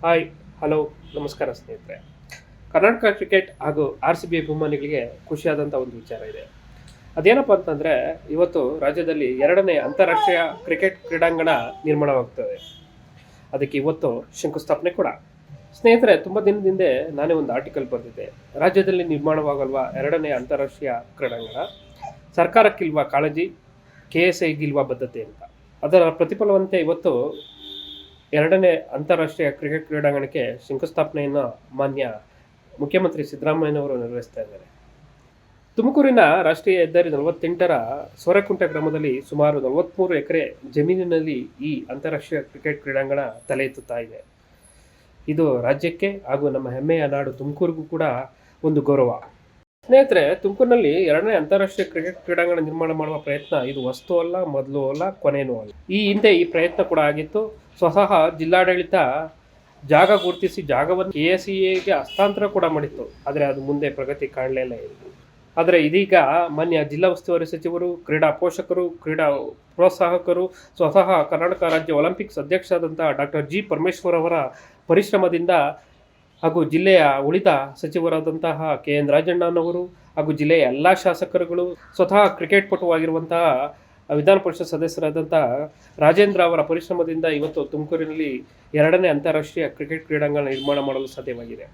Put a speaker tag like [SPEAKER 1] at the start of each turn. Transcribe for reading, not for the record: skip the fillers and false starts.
[SPEAKER 1] Hi, hello, ನಮಸ್ಕಾರ ಸ್ನೇಹಿತರೆ. Karnataka cricket ಹಾಗೂ RCB ಅಭಿಮಾನಿಗಳಿಗೆ ಖುಷಿಯಾದಂಥ ಒಂದು ವಿಚಾರ ಇದೆ. ಅದೇನಪ್ಪ ಅಂತಂದರೆ, ಇವತ್ತು ರಾಜ್ಯದಲ್ಲಿ 2ನೇ ಅಂತಾರಾಷ್ಟ್ರೀಯ ಕ್ರಿಕೆಟ್ ಕ್ರೀಡಾಂಗಣ ನಿರ್ಮಾಣವಾಗ್ತದೆ. ಅದಕ್ಕೆ ಇವತ್ತು ಶಂಕುಸ್ಥಾಪನೆ ಕೂಡ. ಸ್ನೇಹಿತರೆ, ತುಂಬ ದಿನದಿಂದ ನಾನೇ ಒಂದು ಆರ್ಟಿಕಲ್ ಬರೆದಿದ್ದೆ. ರಾಜ್ಯದಲ್ಲಿ ನಿರ್ಮಾಣವಾಗಲ್ವಾ 2ನೇ ಅಂತಾರಾಷ್ಟ್ರೀಯ ಕ್ರೀಡಾಂಗಣ, ಸರ್ಕಾರಕ್ಕಿಲ್ವಾ ಕಾಳಜಿ, KSIಗಿಲ್ವಾ ಬದ್ಧತೆ ಅಂತ. ಅದರ ಪ್ರತಿಫಲವಂತೆ ಇವತ್ತು 2ನೇ ಅಂತಾರಾಷ್ಟ್ರೀಯ ಕ್ರಿಕೆಟ್ ಕ್ರೀಡಾಂಗಣಕ್ಕೆ ಶಂಕುಸ್ಥಾಪನೆಯನ್ನು ಮಾನ್ಯ ಮುಖ್ಯಮಂತ್ರಿ ಸಿದ್ದರಾಮಯ್ಯನವರು ನೆರವೇರಿಸ್ತಾ ಇದ್ದಾರೆ. ತುಮಕೂರಿನ ರಾಷ್ಟ್ರೀಯ ಹೆದ್ದಾರಿ 48ರ ಸೊರಕುಂಟೆ ಗ್ರಾಮದಲ್ಲಿ ಸುಮಾರು 43 ಎಕರೆ ಜಮೀನಿನಲ್ಲಿ ಈ ಅಂತಾರಾಷ್ಟ್ರೀಯ ಕ್ರಿಕೆಟ್ ಕ್ರೀಡಾಂಗಣ ತಲೆ ಎತ್ತುತ್ತಾ ಇದೆ. ಇದು ರಾಜ್ಯಕ್ಕೆ ಹಾಗೂ ನಮ್ಮ ಹೆಮ್ಮೆಯ ನಾಡು ತುಮಕೂರಿಗೂ ಕೂಡ ಒಂದು ಗೌರವ. ಸ್ನೇಹಿತರೆ, ತುಮಕೂರಿನಲ್ಲಿ 2ನೇ ಅಂತಾರಾಷ್ಟ್ರೀಯ ಕ್ರಿಕೆಟ್ ಕ್ರೀಡಾಂಗಣ ನಿರ್ಮಾಣ ಮಾಡುವ ಪ್ರಯತ್ನ ಇದು ವಸ್ತು ಅಲ್ಲ, ಮೊದಲು ಅಲ್ಲ, ಕೊನೆಯೂ ಅಲ್ಲ. ಈ ಹಿಂದೆ ಈ ಪ್ರಯತ್ನ ಕೂಡ ಆಗಿತ್ತು. ಸ್ವತಃ ಜಿಲ್ಲಾಡಳಿತ ಜಾಗ ಗುರುತಿಸಿ ಜಾಗವನ್ನು KSIಗೆ ಹಸ್ತಾಂತರ ಕೂಡ ಮಾಡಿತ್ತು. ಆದರೆ ಅದು ಮುಂದೆ ಪ್ರಗತಿ ಕಾಣಲೇ ಇಲ್ಲ. ಆದರೆ ಇದೀಗ ಮಾನ್ಯ ಜಿಲ್ಲಾ ಉಸ್ತುವಾರಿ ಸಚಿವರು, ಕ್ರೀಡಾ ಪೋಷಕರು, ಕ್ರೀಡಾ ಪ್ರೋತ್ಸಾಹಕರು, ಸ್ವತಃ ಕರ್ನಾಟಕ ರಾಜ್ಯ ಒಲಿಂಪಿಕ್ಸ್ ಅಧ್ಯಕ್ಷರಾದಂತಹ ಡಾಕ್ಟರ್ G. ಪರಮೇಶ್ವರ್ ಅವರ ಪರಿಶ್ರಮದಿಂದ ಹಾಗೂ ಜಿಲ್ಲೆಯ ಉಳಿದ ಸಚಿವರಾದಂತಹ KN ರಾಜಣ್ಣನವರು ಹಾಗೂ ಜಿಲ್ಲೆಯ ಎಲ್ಲ ಶಾಸಕರುಗಳು, ಸ್ವತಃ ಕ್ರಿಕೆಟ್ ಪಟುವಾಗಿರುವಂತಹ ವಿಧಾನ ಪರಿಷತ್ ಸದಸ್ಯರಾದಂತಹ ರಾಜೇಂದ್ರ ಅವರ ಪರಿಶ್ರಮದಿಂದ ಇವತ್ತು ತುಮಕೂರಿನಲ್ಲಿ 2ನೇ ಅಂತಾರಾಷ್ಟ್ರೀಯ ಕ್ರಿಕೆಟ್ ಕ್ರೀಡಾಂಗಣ ನಿರ್ಮಾಣ ಮಾಡಲು ಸಾಧ್ಯವಾಗಿದೆ.